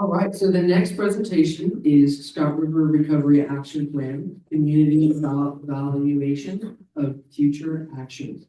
All right, so the next presentation is Scott River Recovery Action Plan, Community Evaluation of Future Actions.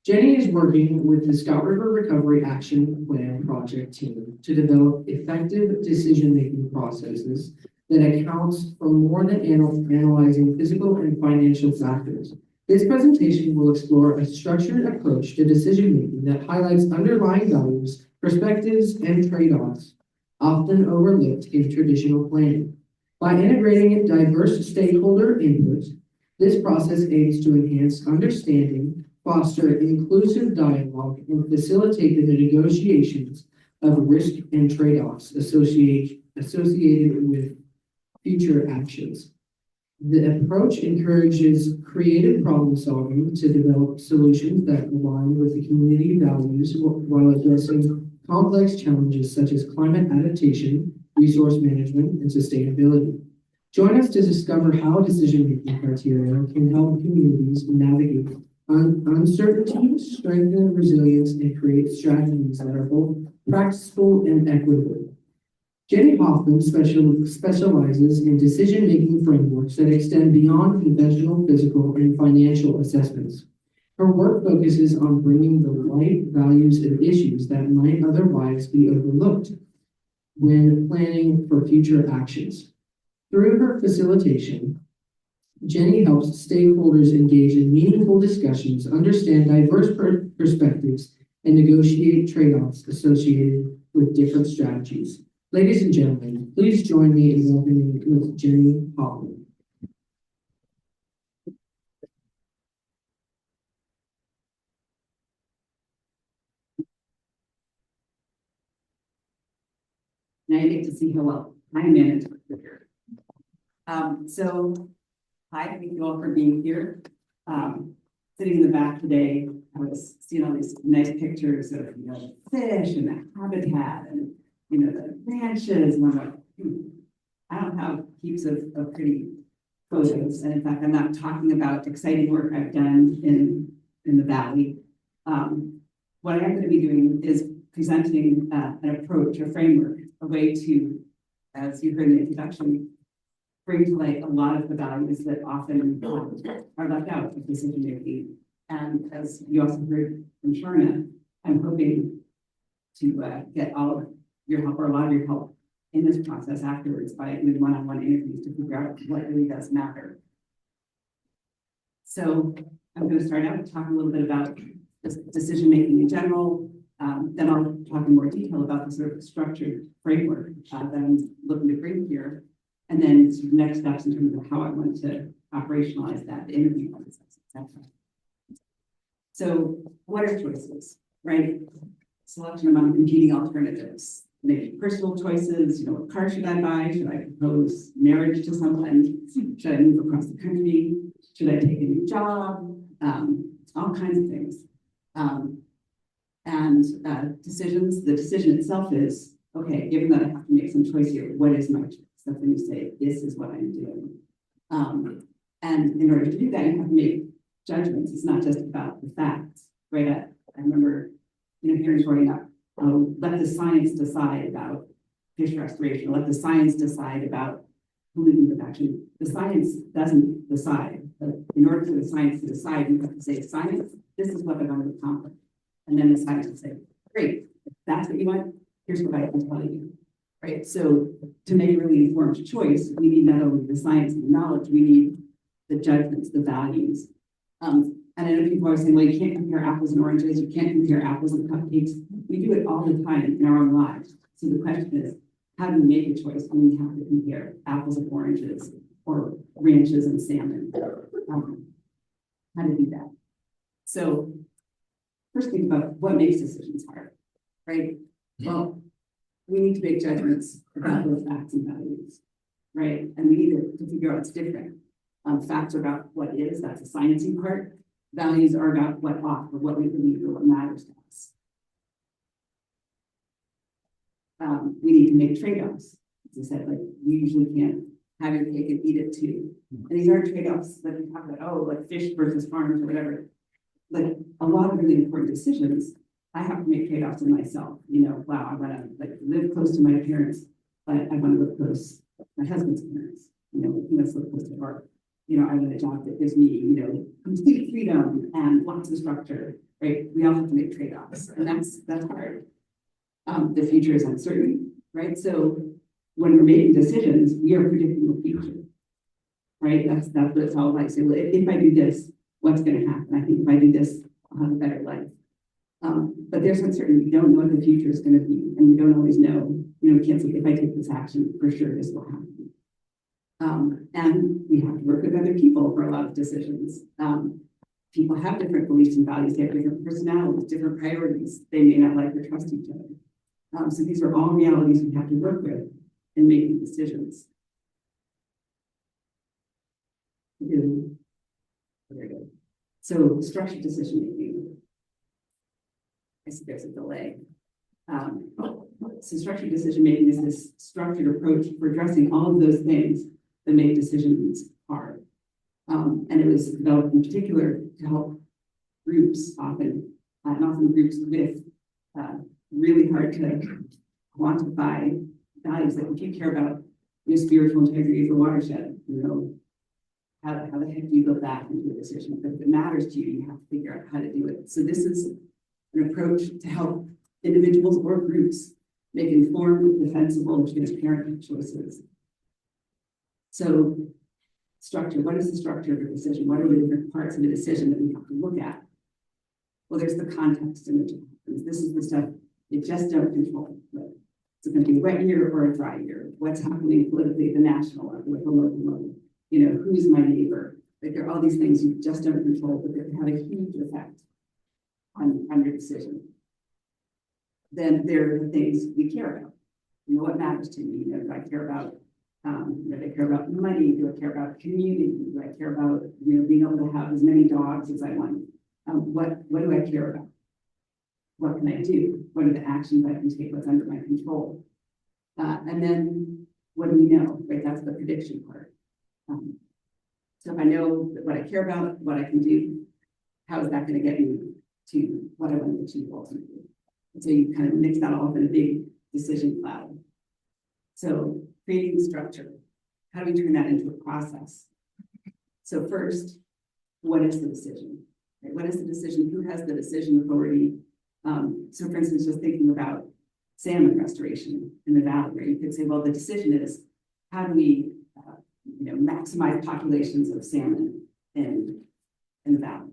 Jennie is working with the Scott River Recovery Action Plan project team to develop effective decision-making processes that accounts for more than analyzing physical and financial factors. This presentation will explore a structured approach to decision-making that highlights underlying values, perspectives, and trade-offs often overlooked in traditional planning. By integrating diverse stakeholder input, this process aims to enhance understanding, foster inclusive dialogue, and facilitate the negotiations of risk and trade-offs associated with future actions. The approach encourages creative problem solving to develop solutions that align with the community values while addressing complex challenges such as climate adaptation, resource management, and sustainability. Join us to discover how decision-making criteria can help communities navigate uncertainty, strengthen resilience, and create strategies that are both practicable and equitable. Jennie Hoffman specializes in decision-making frameworks that extend beyond conventional physical and financial assessments. Her work focuses on bringing the right values and issues that might otherwise be overlooked when planning for future actions. Through her facilitation, Jennie helps stakeholders engage in meaningful discussions, understand diverse perspectives, and negotiate trade-offs associated with different strategies. Ladies and gentlemen, please join me in welcoming with Jennie Hoffman. Now you get to see how well I manage. So hi, thank you all for being here. Sitting in the back today, I was seeing all these nice pictures of fish and the habitat and the ranches, and I'm like, I don't have heaps of pretty photos. And in fact, I'm not talking about exciting work I've done in the valley. What I'm going to be doing is presenting an approach, a framework, a way to, as you heard in the introduction, bring to light a lot of the values that often are left out of decision making. And as you also heard from Sharna, I'm hoping to get all of your help, or a lot of your help, in this process afterwards by doing one-on-one interviews to figure out what really does matter. So I'm going to start out talking a little bit about decision making in general. Then I'll talk in more detail about the sort of structured framework that I'm looking to bring here. And then sort of next steps in terms of how I want to operationalize that, the interview process, etc. So what are choices, right? Selection among competing alternatives. Maybe personal choices, what car should I buy? Should I propose marriage to someone? Should I move across the country? Should I take a new job? All kinds of things. Decisions, the decision itself is, okay, given that I have to make some choice here, what is my choice? That's when you say, this is what I'm doing. And in order to do that, you have to make judgments. It's not just about the facts, right? I remember, hearing growing up, let the science decide about fish restoration, let the science decide about pollutant reduction. The science doesn't decide, but in order for the science to decide, you have to say, science, this is what I want to accomplish. And then the science will say, great, if that's what you want, here's what I can tell you, right? So to make a really informed choice, we need not only the science and the knowledge, we need the judgments, the values. And I know people are saying, well, you can't compare apples and oranges, you can't compare apples and cupcakes. We do it all the time in our own lives. So the question is, how do we make a choice when we have to compare apples and oranges or ranches and salmon? How to do that? So first, think about what makes decisions hard, right? Well, we need to make judgments about those facts and values, right? And we need to figure out what's different. Facts are about what is, that's the sciencey part. Values are about what ought, or what we believe, or what matters to us. We need to make trade-offs. As I said, like, you usually can't have your cake and eat it too. And these aren't trade-offs that we talk about, like fish versus farms or whatever. Like a lot of really important decisions, I have to make trade-offs in myself. Wow, I want to live close to my parents, but I want to live close to my husband's parents. You know, he wants to live close to work. You know, I want a job that gives me, you know, complete freedom and lots of structure, right? We all have to make trade-offs, and that's hard. The future is uncertain, right? So when we're making decisions, we are predicting the future, right? That's what it's all like. So if I do this, what's going to happen? I think if I do this, I'll have a better life. But there's uncertainty. We don't know what the future is going to be, and we don't always know. You know, we can't say if I take this action, for sure this will happen. And we have to work with other people for a lot of decisions. People have different beliefs and values. They have different personalities, different priorities. They may not like or trust each other. So these are all realities we have to work with in making decisions. Very good. So structured decision making. I see there's a delay. So structured decision making is this structured approach for addressing all of those things that make decisions hard. And it was developed in particular to help groups often groups with really hard to quantify values. Like if you care about your spiritual integrity as a watershed, you know, how the heck do you build that into a decision? But if it matters to you, you have to figure out how to do it. So this is an approach to help individuals or groups make informed, defensible, transparent choices. So structure, what is the structure of a decision? What are the different parts of a decision that we have to look at? Well, there's the context in which it happens. This is the stuff you just don't control. It's going to be a wet year or a dry year. What's happening politically at the national level, at the local level? You know, who's my neighbor? Like there are all these things you just don't control, but they have a huge effect on your decision. Then there are the things we care about. You know, what matters to me? You know, do I care about do I care about money? Do I care about community? Do I care about, you know, being able to have as many dogs as I want? What do I care about? What can I do? What are the actions I can take? What's under my control? And then what do we know? Right, that's the prediction part. So if I know what I care about, what I can do, how is that going to get me to what I want to achieve ultimately? And so you kind of mix that all up in a big decision cloud. So creating the structure, how do we turn that into a process? So first, what is the decision? Right? What is the decision? Who has the decision authority? So for instance, just thinking about salmon restoration in the valley, where you could say, well, the decision is how do we maximize populations of salmon in the valley.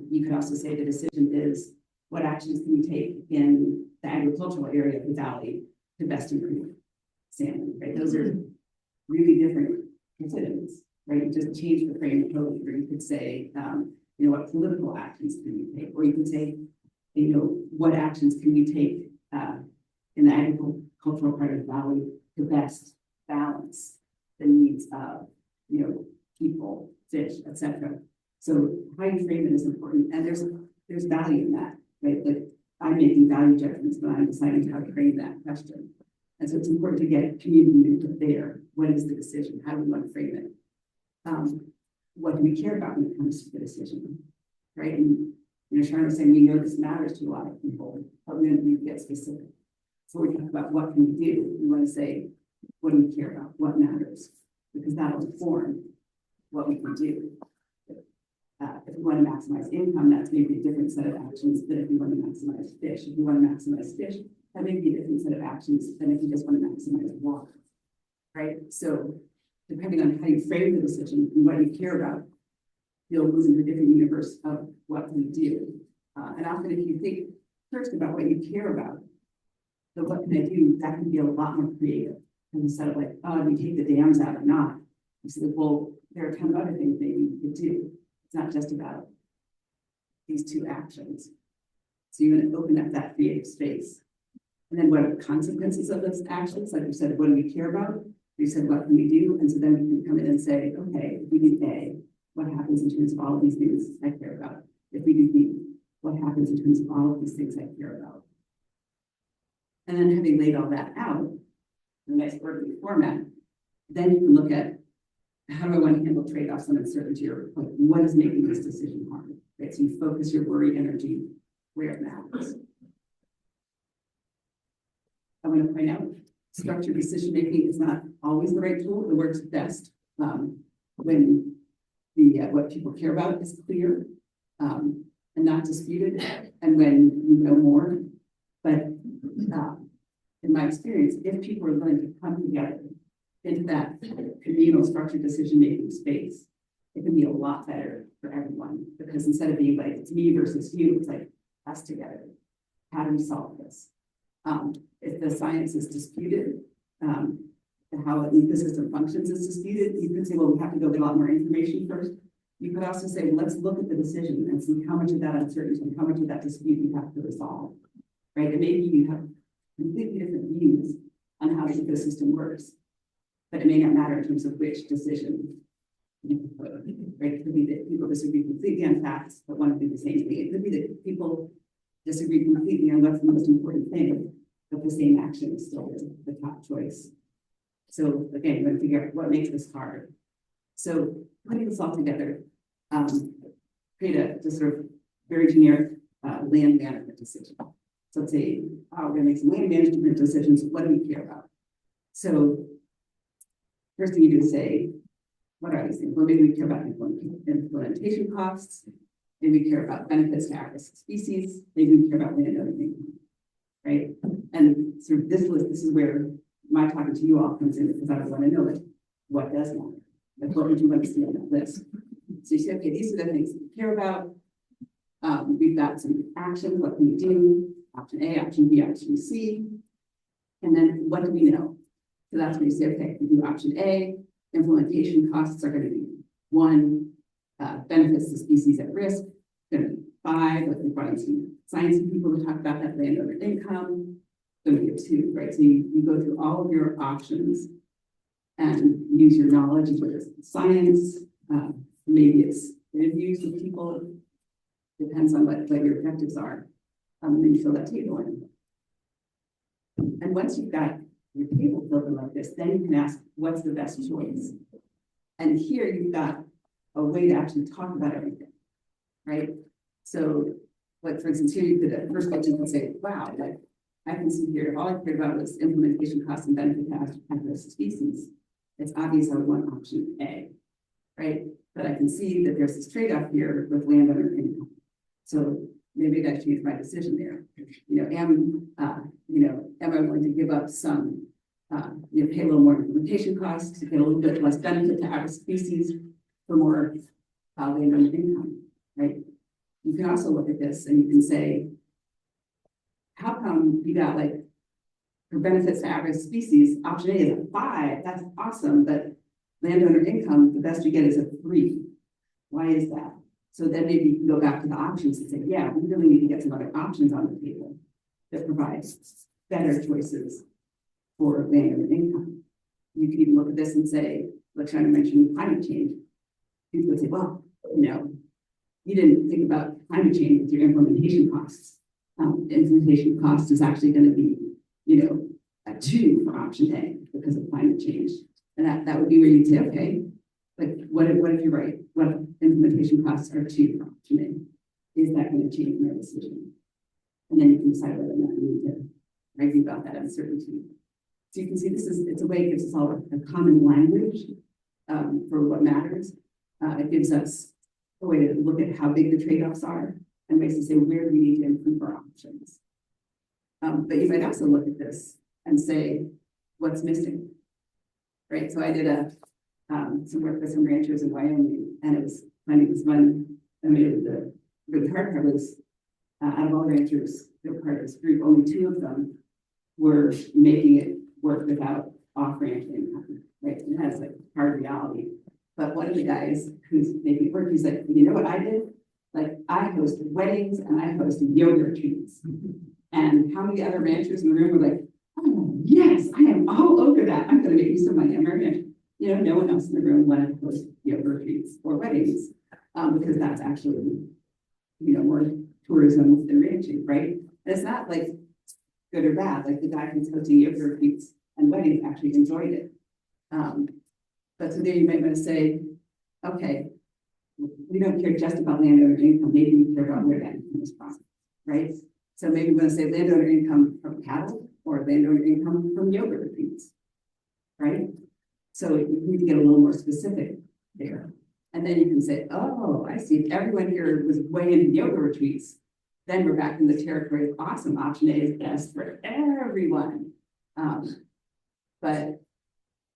You could also say the decision is what actions can we take in the agricultural area of the valley to best improve salmon, right? Those are really different decisions, right? You just change the frame totally, or you could say, what political actions can we take? Or you could say, what actions can we take in the agricultural part of the valley to best balance the needs of, people, fish, etc. So how you frame it is important, and there's value in that, right? Like I'm making value judgments when I'm deciding how to frame that question. And so it's important to get community input there. What is the decision? How do we want to frame it? What do we care about when it comes to the decision, right? And Sharon was saying we know this matters to a lot of people, but we need to get specific. So we talk about what can we do. We want to say, what do we care about? What matters? Because that will inform what we can do. If we want to maximize income, that's maybe a different set of actions than if we want to maximize fish. If we want to maximize fish, that may be a different set of actions than if you just want to maximize water, right? So depending on how you frame the decision and what you care about, you'll move into a different universe of what we do. And often if you think first about what you care about, so what can I do, that can be a lot more creative. And instead of like, oh, do we take the dams out or not? You say, well, there are a ton of other things maybe you could do. It's not just about these two actions. So you're going to open up that creative space. And then what are the consequences of those actions? Like you said, what do we care about? You said, what can we do? And so then we can come in and say, okay, if we do A, what happens in terms of all of these things I care about? If we do B, what happens in terms of all of these things I care about? And then having laid all that out in a nice orderly format, then you can look at how do I want to handle trade-offs and uncertainty, or like what is making this decision hard, right? So you focus your worry energy where it matters. I want to point out structured decision-making is not always the right tool. It works best when the what people care about is clear and not disputed, and when you know more. But in my experience, if people are willing to come together into that communal structured decision-making space, it can be a lot better for everyone, because instead of being like, it's me versus you, it's like us together. How do we solve this? If the science is disputed, and how the ecosystem functions is disputed, you could say, well, we have to go get a lot more information first. You could also say, well, let's look at the decision and see how much of that uncertainty and how much of that dispute you have to resolve, right? And maybe you have completely different views on how the ecosystem works, but it may not matter in terms of which decision you put, right? It could be that people disagree completely on facts, but want to do the same thing. It could be that people disagree completely on what's the most important thing, but the same action is still the top choice. So again, we're going to figure out what makes this hard. So putting this all together, create a just sort of very generic land management decision. So let's say, we're going to make some land management decisions. What do we care about? So first thing you do is say, what are these things? Well, maybe we care about implementation costs. Maybe we care about benefits to at-risk species. Maybe we care about landowner income, right? And sort of this list, this is where my talking to you all comes in, because I want to know, like, what does matter? Like, what would you want to see on that list? So you say, okay, these are the things that we care about. We've got some action. What can we do? Option A, option B, option C. And then what do we know? So that's when you say, okay, we do option A. Implementation costs are going to be 1, benefits to species at risk, going to be 5, like we've brought in some science people to talk about that, landowner income, going to be 2, right? So you go through all of your options and use your knowledge, whether it's science, maybe it's interviews with people, depends on what your objectives are, and then you fill that table in. And once you've got your table filled in like this, then you can ask, what's the best choice? And here you've got a way to actually talk about everything, right? So, like for instance, here you could at first you can say, wow, like I can see here, all I cared about was implementation costs and benefit to at-risk species. It's obvious I would want option A, right? But I can see that there's this trade-off here with landowner income. So maybe I got to change my decision there. Am I going to give up some, pay a little more implementation costs to get a little bit less benefit to at-risk species for more landowner income, right? You can also look at this and you can say, how come you got like for benefits to at-risk species, option A is a 5, that's awesome, but landowner income, the best you get is a 3. Why is that? So then maybe you can go back to the options and say, yeah, we really need to get some other options on the table that provide better choices for landowner income. You can even look at this and say, like trying to mention climate change. People would say, well, you didn't think about climate change with your implementation costs. Implementation cost is actually going to be, a 2 for option A because of climate change. And that would be where you'd say, okay, like what if you're right? What implementation costs are 2 for option A? Is that going to change my decision? And then you can decide whether or not you need to argue about that uncertainty. So you can see it's a way it gives us all a common language for what matters. It gives us a way to look at how big the trade-offs are and ways to say where do we need to improve our options. But you might also look at this and say, what's missing, right? So I did some work with some ranchers in Wyoming, and it was fun. I mean, the hard part was out of all ranchers that were part of this group, only 2 of them were making it work without off-ranch income, right? And that's like hard reality. But one of the guys who's making it work, he's like, you know what I did? Like I hosted weddings and I hosted yoga retreats. And how many other ranchers in the room were like, oh yes, I am all over that. I'm going to make you some money. I'm a rancher. No one else in the room wanted to host yoga retreats or weddings because that's actually, more tourism than ranching, right? And it's not like good or bad. Like the guy who's hosting yoga retreats and weddings actually enjoyed it. But so there you might want to say, okay, we don't care just about landowner income. Maybe we care about where that income is from, right? So maybe we want to say landowner income from cattle or they know your income from yoga retreats, right? So you need to get a little more specific there. And then you can say, oh, I see, if everyone here was way into yoga retreats, then we're back in the territory of awesome. Option A is best for everyone. But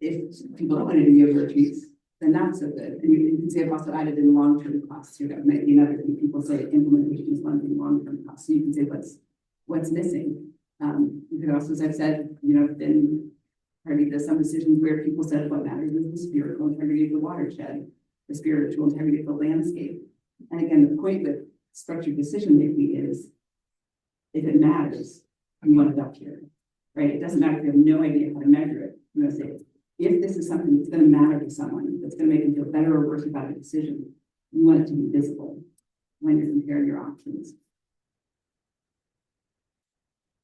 if people don't want to do yoga retreats, then not so good. And you can say I've also added in long-term costs here. That might be another thing. People say implementation is one thing, long-term costs. So you can say what's missing. You could also, as I've said, been party to some decisions where people said what matters is the spiritual integrity of the watershed, the spiritual integrity of the landscape. And again, the point with structured decision making is if it matters, you want it up here, right? It doesn't matter if you have no idea how to measure it. You want to say, if this is something that's going to matter to someone, that's going to make them feel better or worse about a decision, you want it to be visible when you're comparing your options.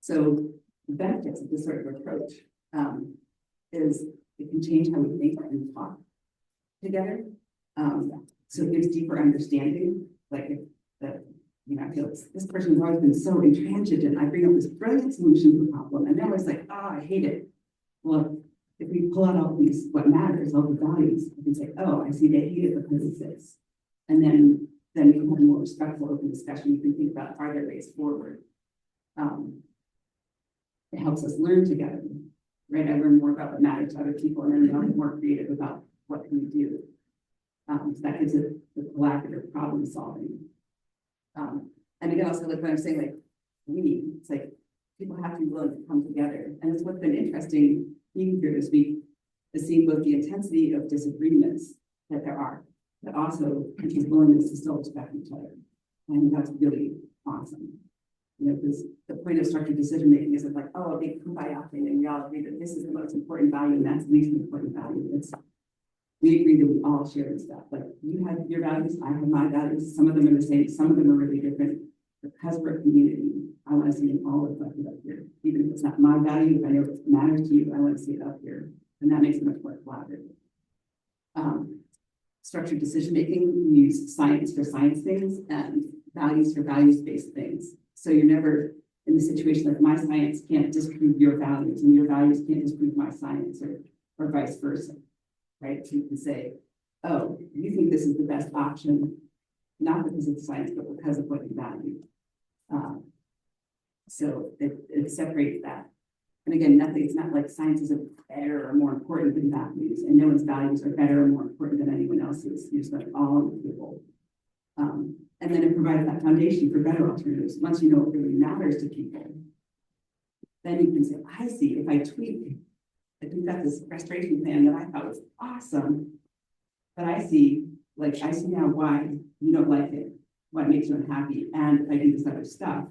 So the benefits of this sort of approach is it can change how we think and talk together. So it gives deeper understanding. Like if I feel this person has always been so intransigent. I bring up this brilliant solution to the problem, and now it's like, oh, I hate it. Well, if we pull out all these, what matters, all the values, I can say, oh, I see they hate it because it's this. And then we can have a more respectful, open discussion. You can think about, are there ways forward? It helps us learn together, right? I learn more about what matters to other people, and then I'm more creative about what can we do. So that gives it the collaborative problem solving. And again, also like when I'm saying like it's like people have to be willing to come together. And it's what's been interesting being here this week is seeing both the intensity of disagreements that there are, but also people's willingness to still respect each other. And that's really awesome. Because the point of structured decision making isn't like, oh, a big kumbaya thing, and we all agree that this is the most important value and that's the least important value. We agree that we all share this stuff. Like you have your values, I have my values. Some of them are the same, some of them are really different. Because we're a community, I want to see it all reflected up here. Even if it's not my value, if I know it matters to you, I want to see it up here. And that makes it much more collaborative. Structured decision making, we use science for science things and values for values-based things. So you're never in the situation like my science can't disprove your values and your values can't disprove my science or vice versa, right? So you can say, oh, you think this is the best option, not because of science, but because of what you value. So it separates that. And again, it's not like science is better or more important than values, and no one's values are better or more important than anyone else's. You just let it all on the table. And then it provides that foundation for better alternatives. Once you know what really matters to people, then you can say, I see, if I tweak, like we've got this restoration plan that I thought was awesome, but I see now why you don't like it, what makes you unhappy, and if I do this other stuff,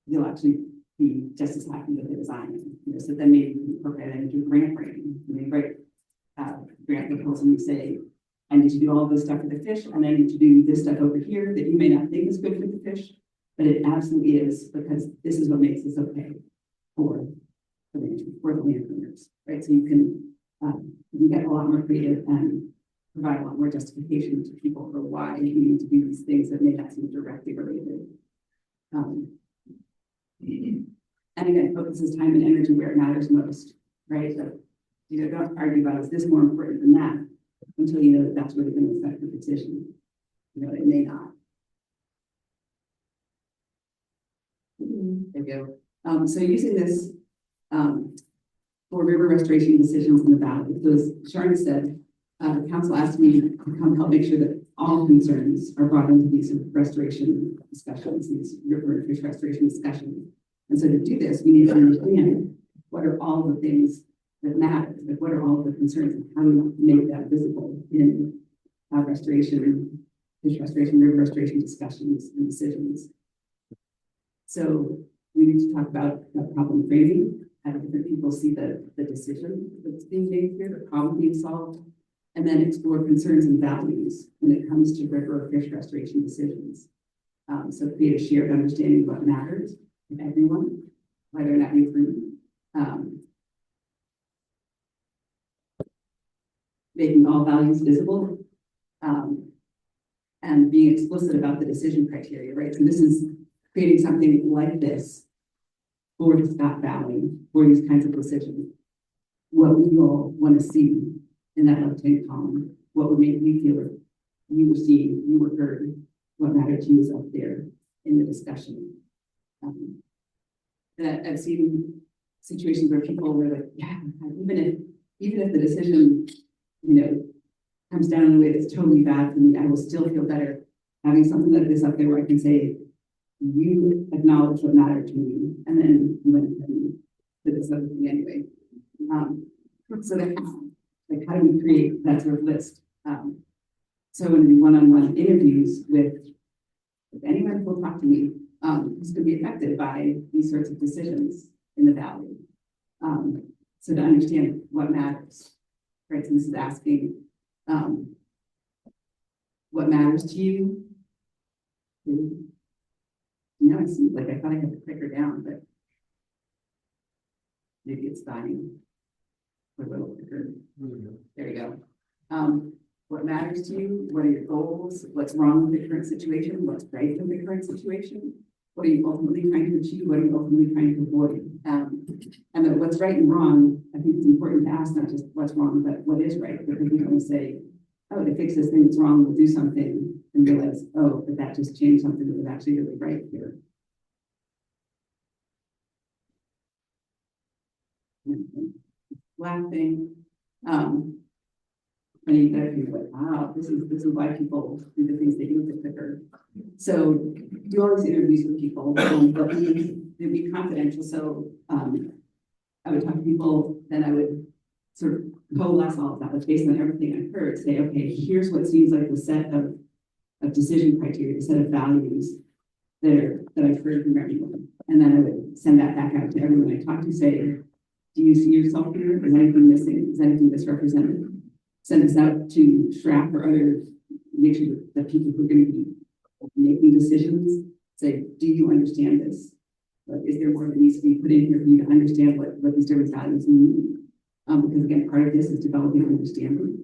you'll actually be just as happy with it as I am. So then maybe you can incorporate that into grant writing. You write grant proposal and you say, I need to do all this stuff for the fish, and I need to do this stuff over here that you may not think is good for the fish, but it absolutely is, because this is what makes this okay for the landowners, right? So you can get a lot more creative and provide a lot more justification to people for why you need to do these things that may not seem directly related. And again, focuses time and energy where it matters most, right? So, don't argue about is this more important than that until you know that that's really going to affect the decision. It may not. There you go. So using this for river restoration decisions in the valley. So as Sharon said, the council asked me to come help make sure that all concerns are brought into these restoration discussions, these river and fish restoration discussions. And so to do this, we need to understand what are all the things that matter, like what are all the concerns and how do we make that visible in restoration, fish restoration, river restoration discussions and decisions. So we need to talk about the problem framing, how different people see the decision that's being made here, the problem being solved, and then explore concerns and values when it comes to river or fish restoration decisions. So create a shared understanding of what matters to everyone, whether or not you agree. Making all values visible, and being explicit about the decision criteria, right? So this is creating something like this for the Scott Valley, for these kinds of decisions, what would you all want to see in that left-hand column? What would make you feel like you were seen, you were heard, what mattered to you is up there in the discussion. And I've seen situations where people were like, yeah, even if the decision, comes down in a way that's totally bad for me, I will still feel better having something like this up there where I can say, you acknowledge what mattered to me, and then you went and did this other thing anyway. So that, like, how do we create that sort of list? So when we one-on-one interviews with anyone who will talk to me, who's going to be affected by these sorts of decisions in the Valley. So to understand what matters, right? So this is asking, what matters to you? I see, like, I thought I had to click her down, but maybe it's dying. A little quicker. There you go. What matters to you? What are your goals? What's wrong with the current situation? What's right with the current situation? What are you ultimately trying to achieve? What are you ultimately trying to avoid? And then what's right and wrong, I think it's important to ask not just what's wrong, but what is right. Because we don't say, oh, to fix this thing that's wrong, we'll do something, and realize, oh, but that just changed something that was actually really right here. Laughing. And you gotta be like, wow, this is why people do the things they do with the clicker. So do all these interviews with people, but they'd be confidential. So I would talk to people, then I would sort of coalesce all of that, but based on everything I've heard, say, okay, here's what seems like the set of decision criteria, the set of values that I've heard from everyone. And then I would send that back out to everyone I talk to, say, do you see yourself here? Is anything missing? Is anything misrepresented? Send this out to SHRAP or other, make sure that the people who are going to be making decisions say, do you understand this? Is there more that needs to be put in here for you to understand what these different values mean? Because again, part of this is developing understanding.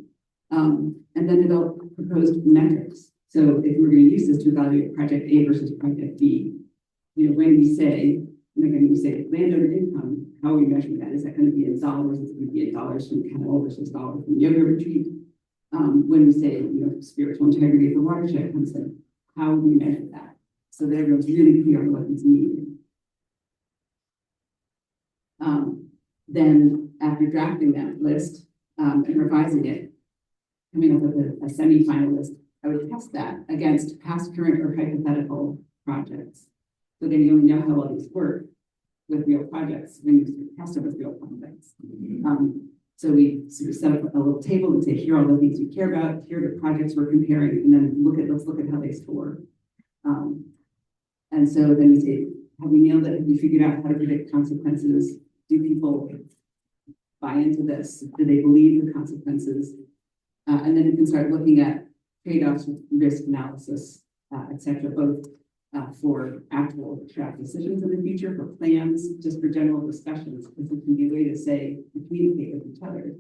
And then develop proposed metrics. So if we're going to use this to evaluate project A versus project B, when we say, and again, we say landowner income, how are we measuring that? Is that going to be in dollars? Is it going to be in dollars from cattle versus dollars from yoga retreat? When we say, spiritual integrity of the watershed comes in, how do we measure that? So that everyone's really clear on what these mean. Then after drafting that list and revising it, coming up with a semi-final list, I would test that against past, current, or hypothetical projects. So then you only know how all these work with real projects when you test it with real projects. So we sort of set up a little table and say, here are all the things we care about, here are the projects we're comparing, and then let's look at how they score. And so then we say, have we nailed it? Have we figured out how to predict consequences? Do people buy into this? Do they believe the consequences? And then we can start looking at trade-offs with risk analysis, et cetera, both for actual draft decisions in the future, for plans, just for general discussions, because it can be a way to say, to communicate with each other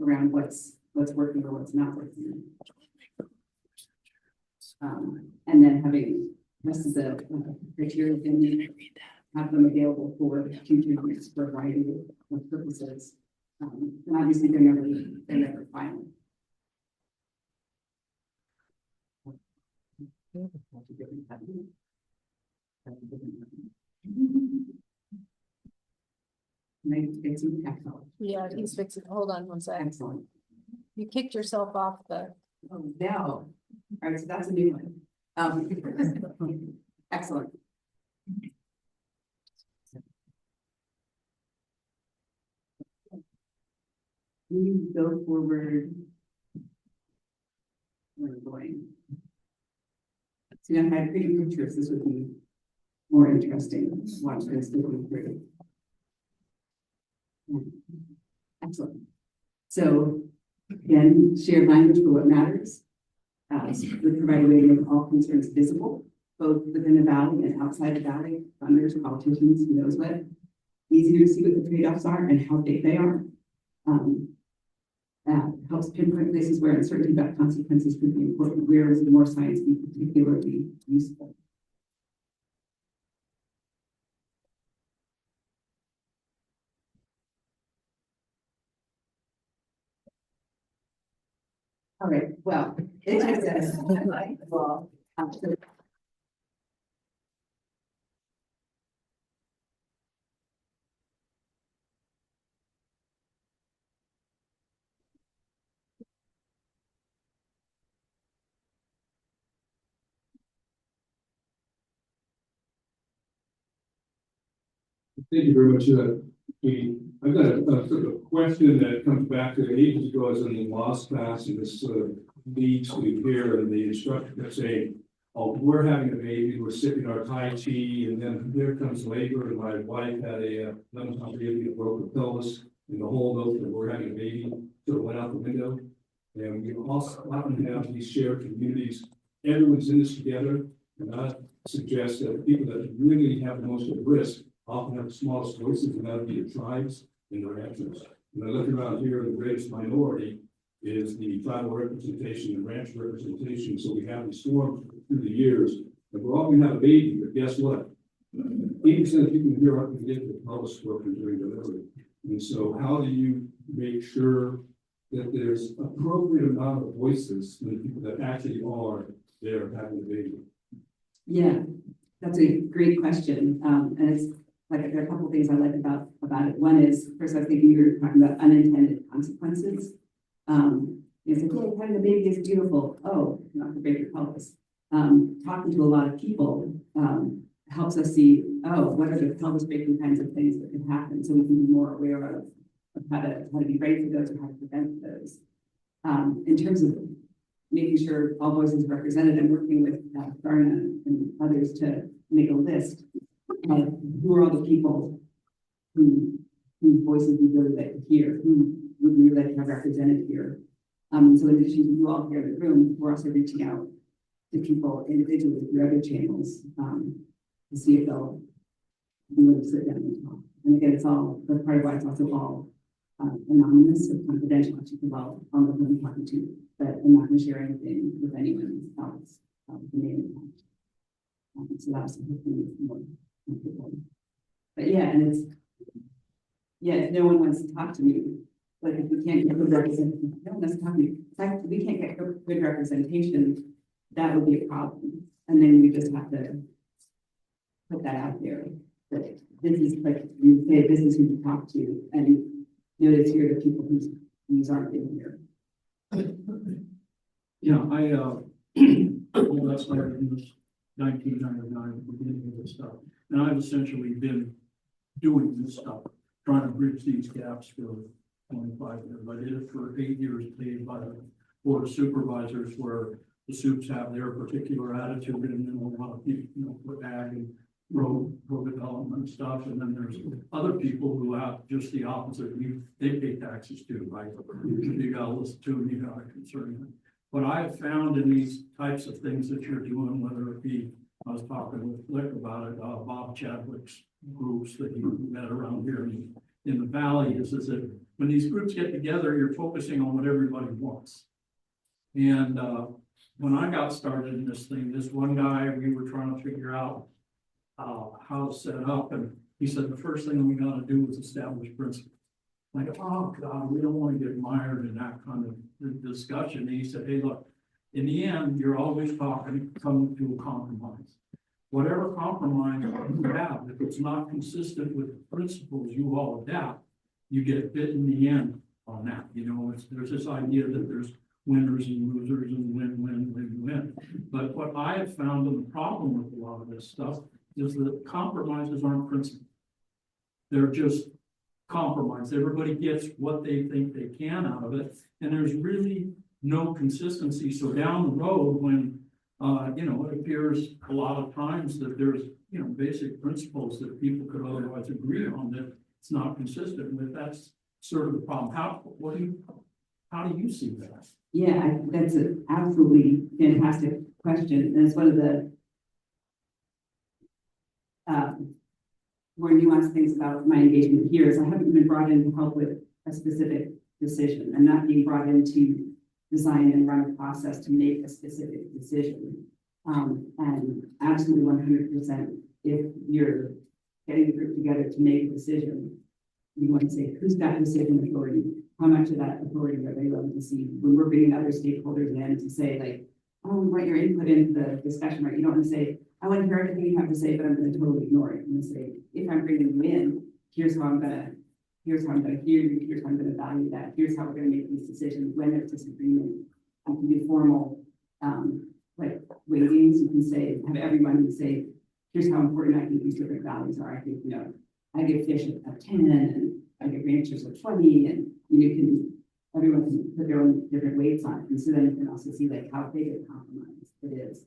around what's working or what's not working. And then having this is a criteria, then have them available for future use for a variety of purposes. And obviously they're never final. Yeah, he's fixing. Hold on one second. Excellent. You kicked yourself off the. Oh, now, all right, so that's a new one. Excellent. We go forward. We're going. So if I had pretty pictures, this would be more interesting. Watch this going through. Excellent. So again, shared language for what matters. We provide a way to make all concerns visible, both within the valley and outside the valley. Funders, politicians, who knows what. Easier to see what the trade-offs are and how big they are. Helps pinpoint places where uncertainty about consequences could be important. Where is more science be particularly useful? All right, well, it just says, well, Thank you very much. I've got a sort of question that comes back to ages ago. I was in the loss class, and this leads to here, and the instructor saying, "Oh, we're having a baby. We're sipping our Tai Chi, and then there comes labor, and my wife had a broken pelvis, and the whole note that we're having a baby sort of went out the window." And we also often have these shared communities. Everyone's in this together, and I suggest that people that really have the most at risk often have the smallest voices, and that would be the tribes and the ranchers. When I look around here, the greatest minority is the tribal representation and ranch representation. So we have these forms through the years, and we're all gonna have a baby, but guess what? 80% of people here aren't gonna get the pelvis broken during delivery. And so how do you make sure that there's appropriate amount of voices for the people that actually are there having a baby? yeah, that's a great question. And it's like, there are a couple of things I like about it. One is, first I was thinking you were talking about unintended consequences. It's like, oh, having a baby is beautiful. Oh, not to break your pelvis. Talking to a lot of people helps us see, oh, what are the pelvis breaking kinds of things that can happen, so we can be more aware of how to be ready for those or how to prevent those. In terms of making sure all voices are represented, and working with Garna and others to make a list of who are all the people whose voices we really like to hear, who would we like to have represented here. So in addition to you all here in the room, we're also reaching out to people individually through other channels to see if they'll be willing to sit down and talk. And again, it's all, that's part of why it's also all anonymous or confidential. You can all on the who I'm talking to, but I'm not going to share anything with anyone else. The name. So that's hopefully more people. But yeah, and it's if no one wants to talk to me, like if we can't get good representation, no one wants to talk to me. In fact, if we can't get good representation, that would be a problem. And then we just have to put that out there. That this is like you say, this is who you talk to, and notice here the people who's aren't in here. Yeah, well, that's started in 1999, beginning of this stuff. And I've essentially been doing this stuff, trying to bridge these gaps for 25 years. I did it for 8 years, paid by the board of supervisors, where the soups have their particular attitude, and then a lot of people, put ag and road development stuff, and then there's other people who have just the opposite. They pay taxes too, right? You got to listen to them, you got to concern them. What I have found in these types of things that you're doing, whether it be, I was talking with Flick about it, Bob Chadwick's groups that he met around here in the valley, is that when these groups get together, you're focusing on what everybody wants. And when I got started in this thing, this one guy, we were trying to figure out how to set up, and he said the first thing we got to do is establish principles. Like, oh God, we don't want to get mired in that kind of discussion. And he said, hey, look, in the end, you're always coming to a compromise. Whatever compromise you have, if it's not consistent with the principles you all adapt, you get bit in the end on that. There's this idea that there's winners and losers and win. But what I have found, and the problem with a lot of this stuff, is that compromises aren't principles. They're just compromise. Everybody gets what they think they can out of it, and there's really no consistency. So down the road, when it appears a lot of times that there's basic principles that people could otherwise agree on, that it's not consistent with, that's sort of the problem. How do you see that? Yeah, that's an absolutely fantastic question, and it's one of the more nuanced things about my engagement here is I haven't been brought in to help with a specific decision. I'm not being brought in to design and run a process to make a specific decision. And absolutely 100%, if you're getting the group together to make a decision, you want to say, who's got decision authority? How much of that authority are they willing to see when we're bringing other stakeholders in to say like, oh, write your input into the discussion, right? You don't want to say, I want to hear everything you have to say, but I'm going to totally ignore it. I'm going to say, if I'm bringing you in, here's how I'm going to hear you, here's how I'm going to value that, here's how we're going to make these decisions when there's disagreement. You can do formal, like weightings. You can say, have everyone say, here's how important I think these different values are. I think, you know, I give fish a 10 and I give ranchers a 20, and you can, everyone can put their own different weights on it. And so then you can also see like how big a compromise it is.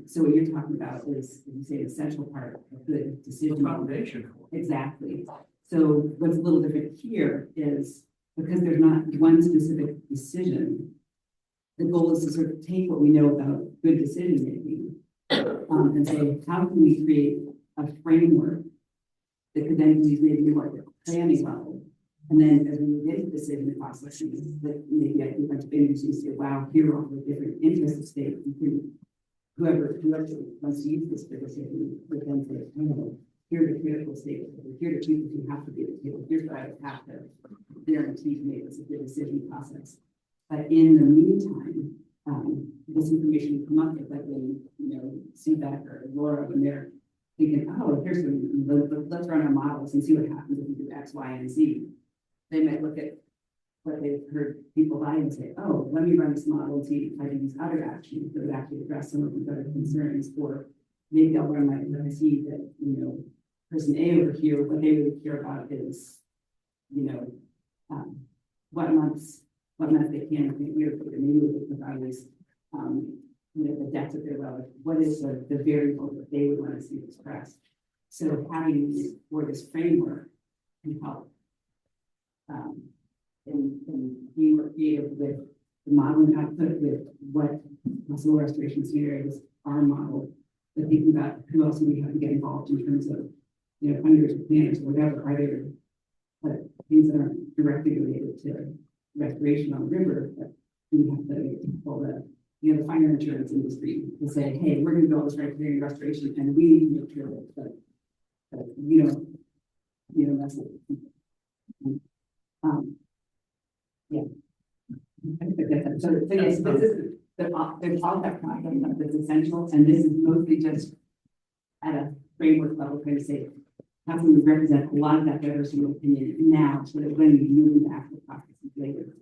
So what you're talking about is, you say, an essential part of good decision. Foundation. Exactly. So what's a little different here is because there's not one specific decision, the goal is to sort of take what we know about good decision making and say, how can we create a framework that could then be maybe more at the planning level? And then as we move into decision processes, that maybe I think a bunch of agencies say, wow, here are all the different interests at stake. You can, whoever wants to use this for decision would then say, oh, here are the critical stakeholders, here are the people who have to be at the table, here's what I would have to guarantee to make this a good decision process. But in the meantime, this information will come up with, like when, you know, CBEC or Laura, when they're thinking, oh, here's some, let's run our models and see what happens if we do X, Y, and Z. They might look at what they've heard people buy and say, oh, let me run this model and see if I can use other actions that would actually address some of these other concerns. Or maybe I'll run my, when I see that, you know, person A over here, what they really care about is, you know, what months they can and can't year for them. Maybe what they provide is, you know, the depth of their well, what is the variable that they would want to see expressed. So having this framework can help in being more creative with the modeling output, with what possible restoration scenarios are modeled, but thinking about who else we have to get involved in terms of, you know, funders or planners or whatever. Are there things that aren't directly related to restoration on the river, but we have to pull the, you know, the fire insurance industry to say, hey, we're going to build this restoration, and we need to make sure that you know, that's it. Yeah. So yes, this is the concept process that's essential, and this is mostly just at a framework level, trying to say, how can we represent a lot of that diversity of opinion now, so that when we move into actual practices later,